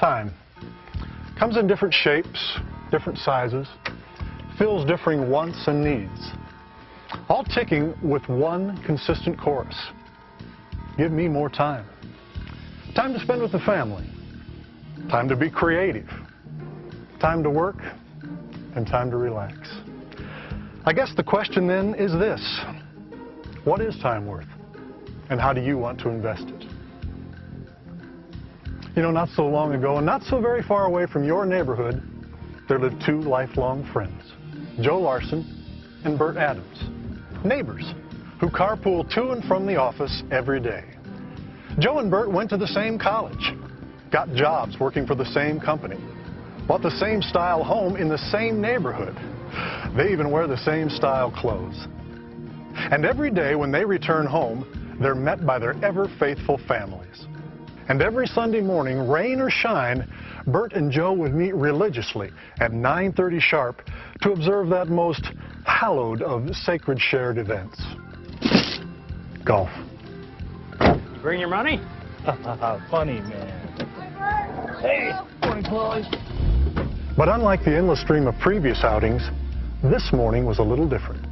Time comes in different shapes, different sizes, fills differing wants and needs, all ticking with one consistent chorus. Give me more time. Time to spend with the family. Time to be creative. Time to work and time to relax. I guess the question then is this: what is time worth? And how do you want to invest it? You know, not so long ago and not so very far away from your neighborhood, there lived two lifelong friends, Joe Larson and Bert Adams, neighbors who carpool to and from the office every day. Joe and Bert went to the same college, got jobs working for the same company, bought the same style home in the same neighborhood. They even wear the same style clothes. And every day when they return home, they're met by their ever-faithful families. And every Sunday morning, rain or shine, Bert and Joe would meet religiously at 9:30 sharp to observe that most hallowed of sacred shared events: golf. You bring your money? Funny, man. Hey, morning, Chloe. But unlike the endless stream of previous outings, this morning was a little different.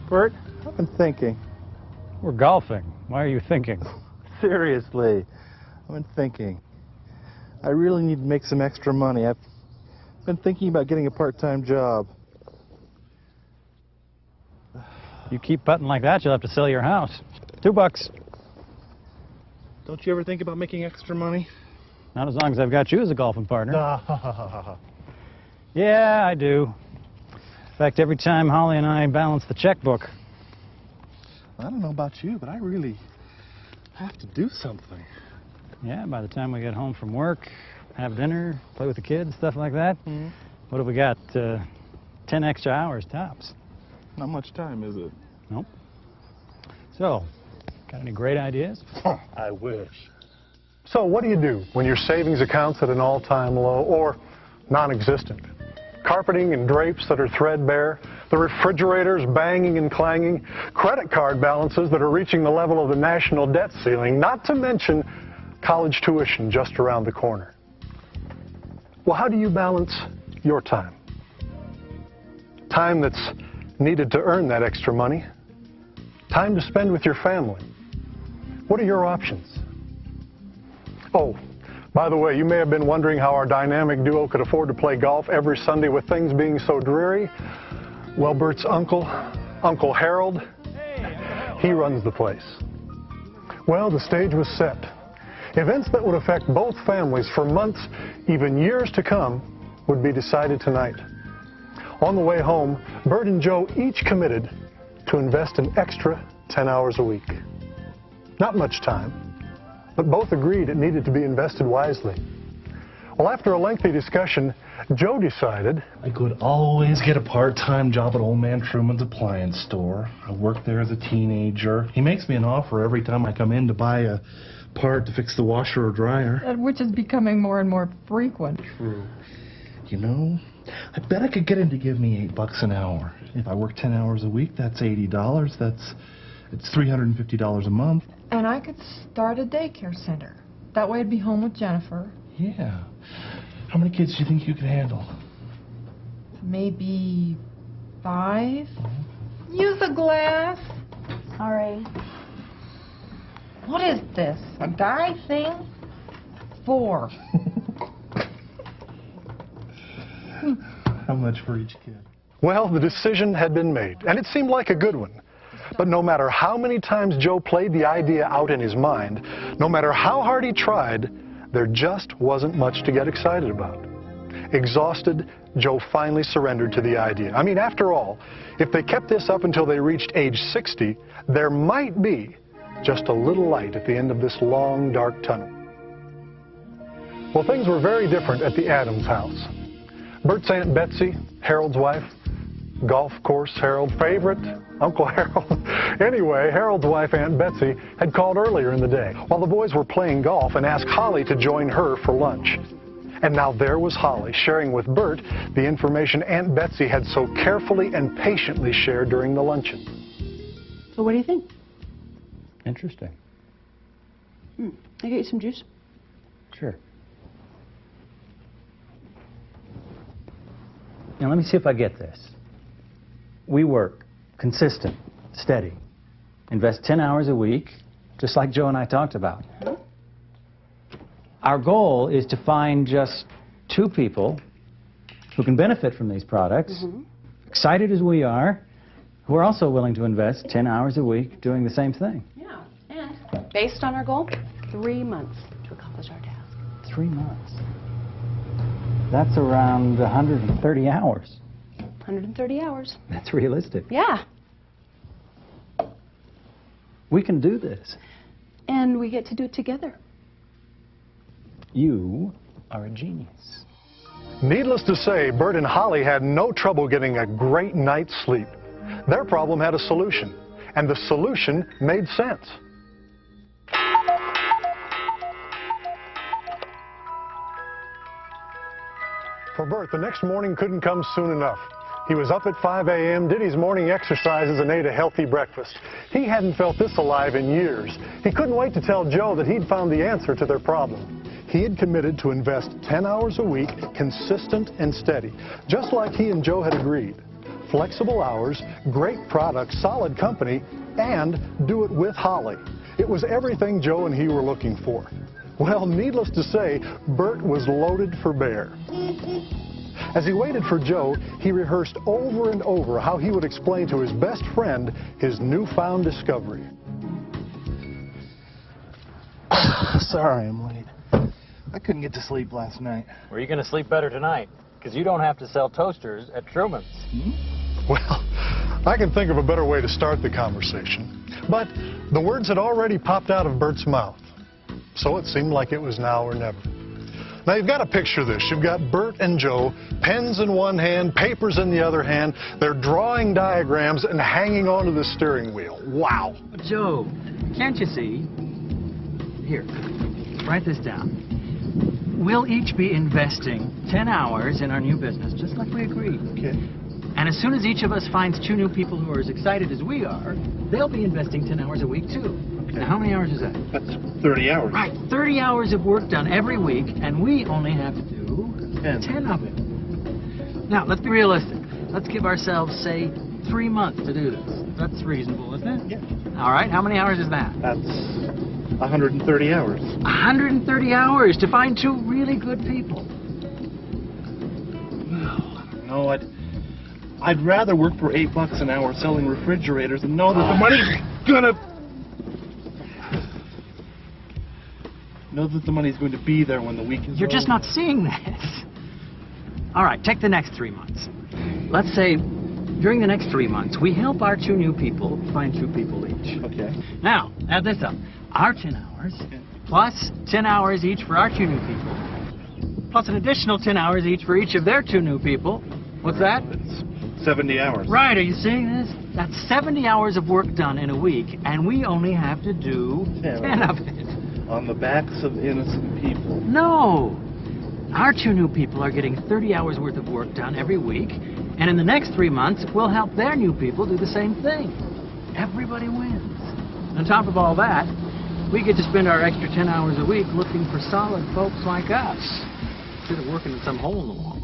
Bert, I've been thinking. We're golfing. Why are you thinking? Seriously, I've been thinking. I really need to make some extra money. I've been thinking about getting a part-time job. You keep putting like that, you'll have to sell your house. $2. Don't you ever think about making extra money? Not as long as I've got you as a golfing partner. Yeah, I do. In fact, every time Holly and I balance the checkbook. I don't know about you, but I really have to do something. Yeah, by the time we get home from work, have dinner, play with the kids, stuff like that. What have we got? 10 extra hours tops. Not much time, is it? Nope. So, got any great ideas? I wish. So what do when your savings account's at an all-time low or non-existent? Carpeting and drapes that are threadbare, the refrigerators banging and clanging, credit card balances that are reaching the level of the national debt ceiling, not to mention college tuition just around the corner. Well, how do you balance your time? Time that's needed to earn that extra money. Time to spend with your family. What are your options? Oh, by the way, you may have been wondering how our dynamic duo could afford to play golf every Sunday with things being so dreary. Well, Bert's uncle, Uncle Harold, he runs the place. Well, the stage was set. Events that would affect both families for months, even years to come, would be decided tonight. On the way home, Bert and Joe each committed to invest an extra 10 hours a week. Not much time, but both agreed it needed to be invested wisely. Well, after a lengthy discussion, Joe decided I could always get a part-time job at Old Man Truman's appliance store. I worked there as a teenager. He makes me an offer every time I come in to buy a part to fix the washer or dryer. Which is becoming more and more frequent. True. You know, I bet I could get him to give me $8 an hour. If I work 10 hours a week, that's $80. It's $350 a month. And I could start a daycare center. That way I'd be home with Jennifer. Yeah. How many kids do you think you could handle? Maybe 5. Use a glass. Sorry. What is this? A guy thing? 4. How much for each kid? well, the decision had been made, and it seemed like a good one. But no matter how many times Joe played the idea out in his mind, no matter how hard he tried, there just wasn't much to get excited about. Exhausted, Joe finally surrendered to the idea. I mean, after all, if they kept this up until they reached age 60, there might be just a little light at the end of this long, dark tunnel. Well, things were very different at the Adams house. Bert's Aunt Betsy, Harold's wife, golf course Harold favorite, Uncle Harold. Anyway, Harold's wife, Aunt Betsy, had called earlier in the day while the boys were playing golf and asked Holly to join her for lunch. And now there was Holly sharing with Bert the information Aunt Betsy had so carefully and patiently shared during the luncheon. So what do you think? Interesting. I get you some juice? Sure. Now, let me see if I get this. We work consistent, steady, invest 10 hours a week, just like Joe and I talked about. Our goal is to find just 2 people who can benefit from these products, excited as we are, who are also willing to invest 10 hours a week doing the same thing. Yeah, and based on our goal, 3 months to accomplish our task. 3 months. That's around 130 hours. 130 hours. That's realistic. Yeah, We can do this. and we get to do it together. You are a genius. Needless to say, Bert and Holly had no trouble getting a great night's sleep. Their problem had a solution, and the solution made sense. For Bert, the next morning couldn't come soon enough. He was up at 5 a.m., did his morning exercises, and ate a healthy breakfast. He hadn't felt this alive in years. He couldn't wait to tell Joe that he'd found the answer to their problem. He had committed to invest 10 hours a week, consistent and steady, just like he and Joe had agreed. Flexible hours, great products, solid company, and do it with Holly. It was everything Joe and he were looking for. Well, needless to say, Bert was loaded for bear. As he waited for Joe, he rehearsed over and over how he would explain to his best friend his newfound discovery. Sorry I'm late. I couldn't get to sleep last night. Were you going to sleep better tonight? Because you don't have to sell toasters at Truman's. Well, I can think of a better way to start the conversation. But the words had already popped out of Bert's mouth. So it seemed like it was now or never. Now you've got to picture this. You've got Bert and Joe, pens in one hand, papers in the other hand. They're drawing diagrams and hanging onto the steering wheel. Wow. Joe, can't you see? Here, write this down. We'll each be investing 10 hours in our new business, just like we agreed. Okay. And as soon as each of us finds 2 new people who are as excited as we are, they'll be investing 10 hours a week, too. Now, how many hours is that? That's 30 hours. Right, 30 hours of work done every week, and we only have to do 10 of it. Now, let's be realistic. Let's give ourselves, say, 3 months to do this. That's reasonable, isn't it? Yeah. All right, how many hours is that? That's 130 hours. 130 hours to find 2 really good people. No, I'd rather work for $8 an hour selling refrigerators and know that the money's going to be there when the week is You're just over. not seeing this. All right, take the next 3 months. Let's say during the next 3 months, we help our 2 new people find 2 people each. Okay. Now, add this up. Our 10 hours, plus 10 hours each for our 2 new people, plus an additional 10 hours each for each of their 2 new people. What's that? It's 70 hours. Right, are you seeing this? That's 70 hours of work done in a week, and we only have to do 10 of it. On the backs of innocent people. No! Our 2 new people are getting 30 hours worth of work done every week, and in the next 3 months, we'll help their new people do the same thing. Everybody wins. On top of all that, we get to spend our extra 10 hours a week looking for solid folks like us, instead of working in some hole in the wall.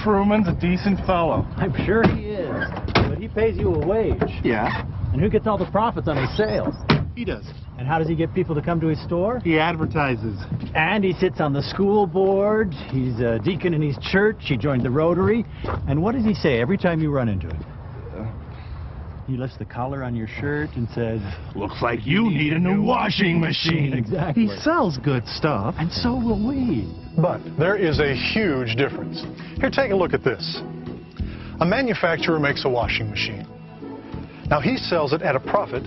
Truman's a decent fellow. I'm sure he is, but he pays you a wage. Yeah, And who gets all the profits on his sales? he does. And how does he get people to come to his store? He advertises. And he sits on the school board. He's a deacon in his church. He joined the Rotary. And what does he say every time you run into him? He lifts the collar on your shirt and says, Looks like you need a new washing machine. Exactly. He sells good stuff. And so will we. But there is a huge difference. Here, take a look at this. A manufacturer makes a washing machine. Now, he sells it at a profit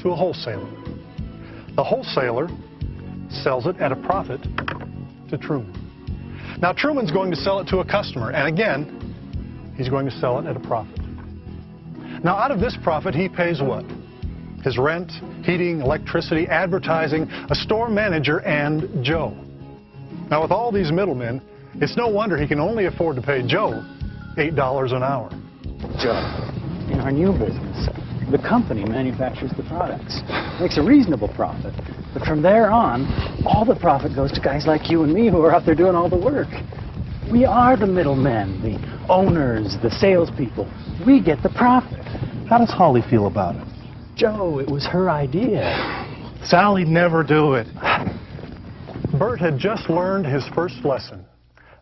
to a wholesaler. The wholesaler sells it at a profit to Truman. Now, Truman's going to sell it to a customer, and again, he's going to sell it at a profit. Now, out of this profit, he pays what? His rent, heating, electricity, advertising, a store manager, and Joe. Now, with all these middlemen, it's no wonder he can only afford to pay Joe $8 an hour. Joe, in our new business, the company manufactures the products, makes a reasonable profit. But from there on, all the profit goes to guys like you and me who are out there doing all the work. We are the middlemen, the owners, the salespeople. We get the profit. How does Holly feel about it? Joe, it was her idea. Sally'd never do it. Bert had just learned his first lesson.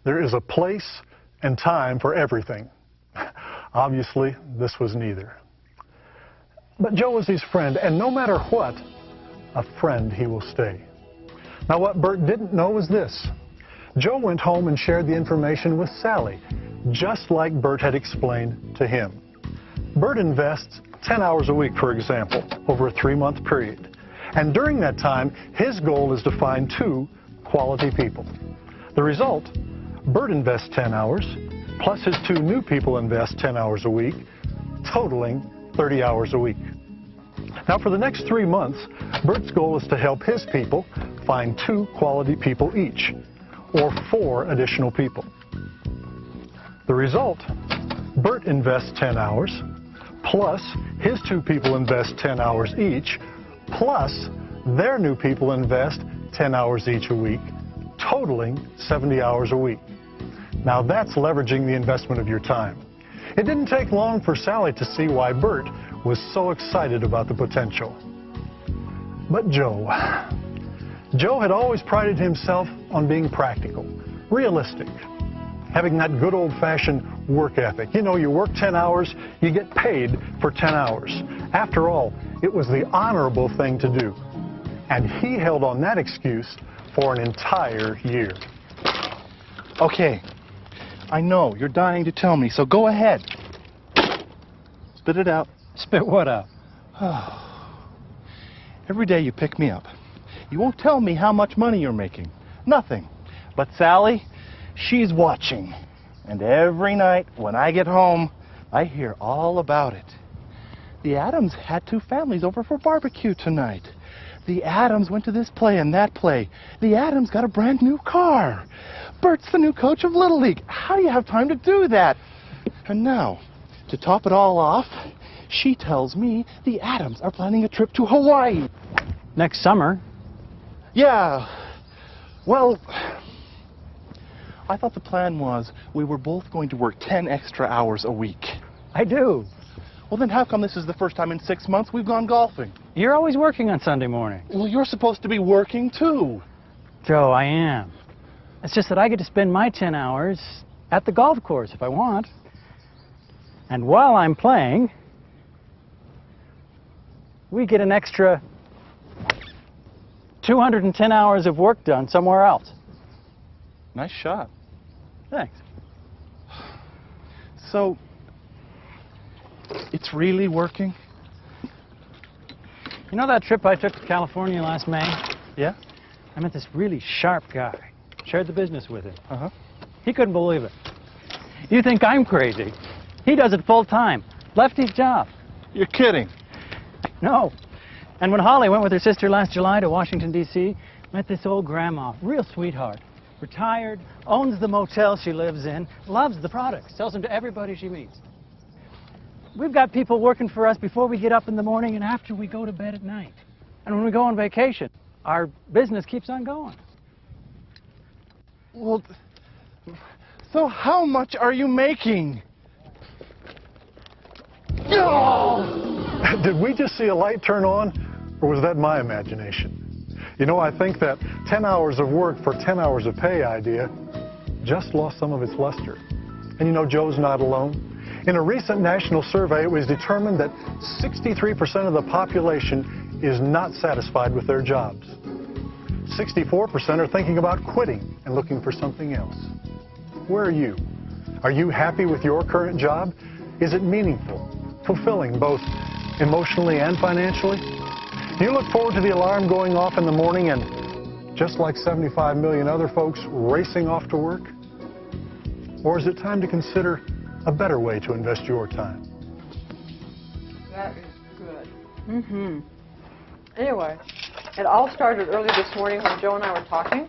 There is a place and time for everything. Obviously, this was neither. But Joe was his friend, and no matter what, a friend he will stay. Now, what Bert didn't know was this. Joe went home and shared the information with Sally, just like Bert had explained to him. Bert invests 10 hours a week, for example, over a 3-month period. And during that time, his goal is to find 2 quality people. The result, Bert invests 10 hours, plus his 2 new people invest 10 hours a week, totaling 30 hours a week. Now, for the next 3 months, Bert's goal is to help his people find 2 quality people each, or 4 additional people. The result, Bert invests 10 hours, plus his 2 people invest 10 hours each, plus their new people invest 10 hours each a week, totaling 70 hours a week. Now that's leveraging the investment of your time. It didn't take long for Sally to see why Bert was so excited about the potential. But Joe had always prided himself on being practical, realistic, having that good old-fashioned work ethic. You know, you work 10 hours, you get paid for 10 hours. After all, it was the honorable thing to do. And he held on that excuse for an entire year. Okay, I know you're dying to tell me, so go ahead. Spit it out. Spit what out? Every day you pick me up. You won't tell me how much money you're making. Nothing. But Sally, she's watching. And every night when I get home, I hear all about it. The Adams had 2 families over for barbecue tonight. The Adams went to this play and that play. The Adams got a brand new car. Bert's the new coach of Little League. How do you have time to do that? And now, to top it all off, she tells me the Adams are planning a trip to Hawaii. Next summer. Yeah. Well, I thought the plan was we were both going to work 10 extra hours a week. I do. Well, then how come this is the first time in 6 months we've gone golfing? You're always working on Sunday morning. Well, you're supposed to be working too. Joe, I am. It's just that I get to spend my 10 hours at the golf course if I want. And while I'm playing, we get an extra 210 hours of work done somewhere else. Nice shot. Thanks. So, it's really working? You know that trip I took to California last May? Yeah? I met this really sharp guy. Shared the business with him. Uh-huh. He couldn't believe it. You think I'm crazy? He does it full time. Left his job. You're kidding. No. And when Holly went with her sister last July to Washington, D.C., met this old grandma, real sweetheart. Retired, owns the motel she lives in, loves the products, sells them to everybody she meets. We've got people working for us before we get up in the morning and after we go to bed at night. And when we go on vacation, our business keeps on going. Well, so how much are you making? Did we just see a light turn on, or was that my imagination? You know, I think that 10 hours of work for 10 hours of pay idea just lost some of its luster. And you know, Joe's not alone. In a recent national survey, it was determined that 63% of the population is not satisfied with their jobs. 64% are thinking about quitting and looking for something else. Where are you? Are you happy with your current job? Is it meaningful, fulfilling both emotionally and financially? Do you look forward to the alarm going off in the morning and, just like 75 million other folks, racing off to work? Or is it time to consider a better way to invest your time? That is good. Mm-hmm. Anyway, it all started early this morning when Joe and I were talking.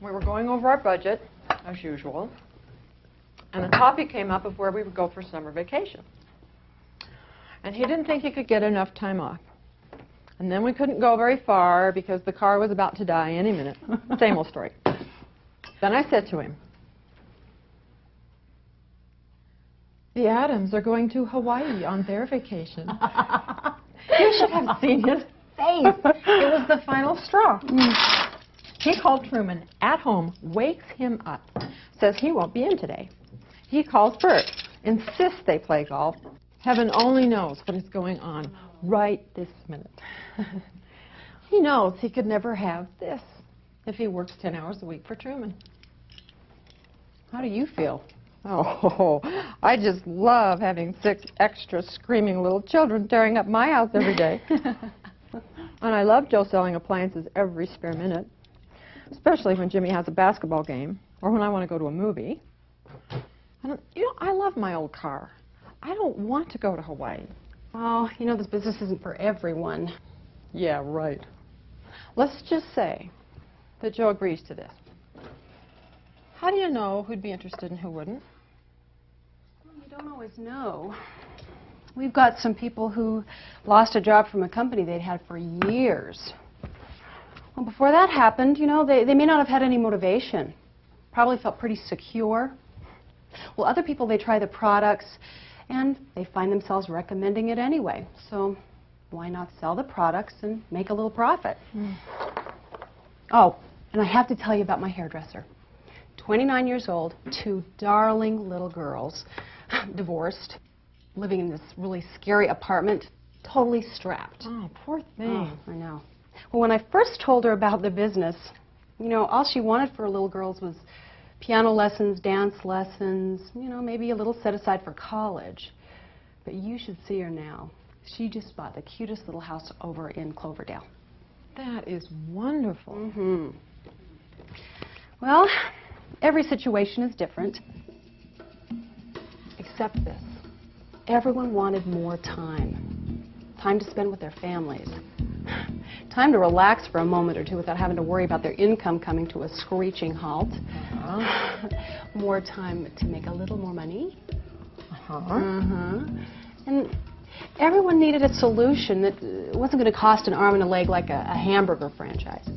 We were going over our budget, as usual, and the topic came up of where we would go for summer vacation. And he didn't think he could get enough time off. And then we couldn't go very far because the car was about to die any minute. Same old story. Then I said to him, Adams are going to Hawaii on their vacation. You should have seen his face. It was the final straw. He called Truman at home, wakes him up, says he won't be in today. He calls Bert, insists they play golf. Heaven only knows what is going on right this minute. He knows he could never have this if he works 10 hours a week for Truman. How do you feel? Oh, I just love having 6 extra screaming little children tearing up my house every day. And I love Joe selling appliances every spare minute, especially when Jimmy has a basketball game or when I want to go to a movie. I love my old car. I don't want to go to Hawaii. Oh, you know, this business isn't for everyone. Yeah, right. Let's just say that Joe agrees to this. How do you know who'd be interested and who wouldn't? Well, you don't always know. We've got some people who lost a job from a company they'd had for years. Well, before that happened, you know, they may not have had any motivation. Probably felt pretty secure. Well, other people, they try the products and they find themselves recommending it anyway. So why not sell the products and make a little profit? Oh, and I have to tell you about my hairdresser. 29 years old, 2 darling little girls, divorced, living in this really scary apartment, totally strapped. Oh, poor thing. Oh, I know. Well, when I first told her about the business, you know, all she wanted for her little girls was piano lessons, dance lessons, you know, maybe a little set aside for college. But you should see her now. She just bought the cutest little house over in Cloverdale. That is wonderful. Mm-hmm. Well, every situation is different, except this. Everyone wanted more time. Time to spend with their families. Time to relax for a moment or two without having to worry about their income coming to a screeching halt. More time to make a little more money. And everyone needed a solution that wasn't going to cost an arm and a leg like a hamburger franchise.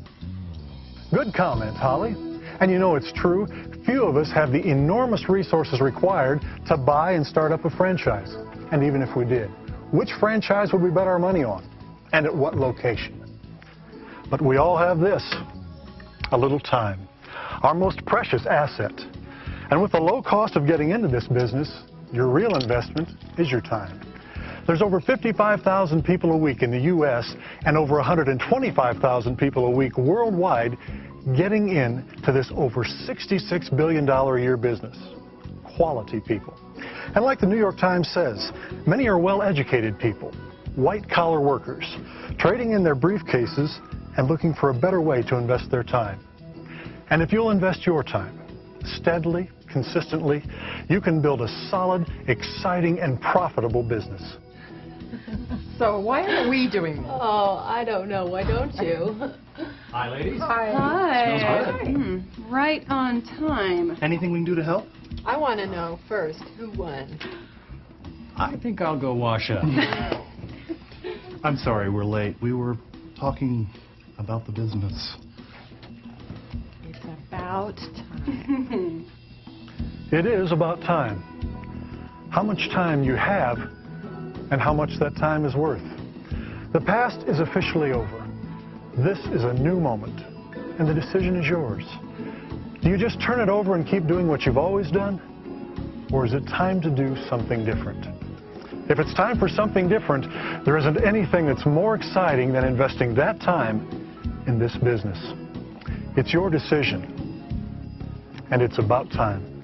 Good comment, Holly. And you know it's true. Few of us have the enormous resources required to buy and start up a franchise. And even if we did, which franchise would we bet our money on? And at what location? But we all have this, a little time, our most precious asset. And with the low cost of getting into this business, your real investment is your time. There's over 55,000 people a week in the U.S. and over 125,000 people a week worldwide getting into this over $66 billion a year business. Quality people. And like the New York Times says, many are well-educated people, white-collar workers, trading in their briefcases and looking for a better way to invest their time. And if you'll invest your time, steadily, consistently, you can build a solid, exciting, and profitable business. So why are we doing this? Oh, I don't know. Why don't you? Hi, ladies. Hi. Hi. Smells good. Right on time. Anything we can do to help? I want to know first who won. I think I'll go wash up. I'm sorry we're late. We were talking about the business. It's about time. It is about time. How much time you have and how much that time is worth. The past is officially over. This is a new moment, and the decision is yours. Do you just turn it over and keep doing what you've always done? Or is it time to do something different? If it's time for something different, there isn't anything that's more exciting than investing that time in this business. It's your decision, and it's about time.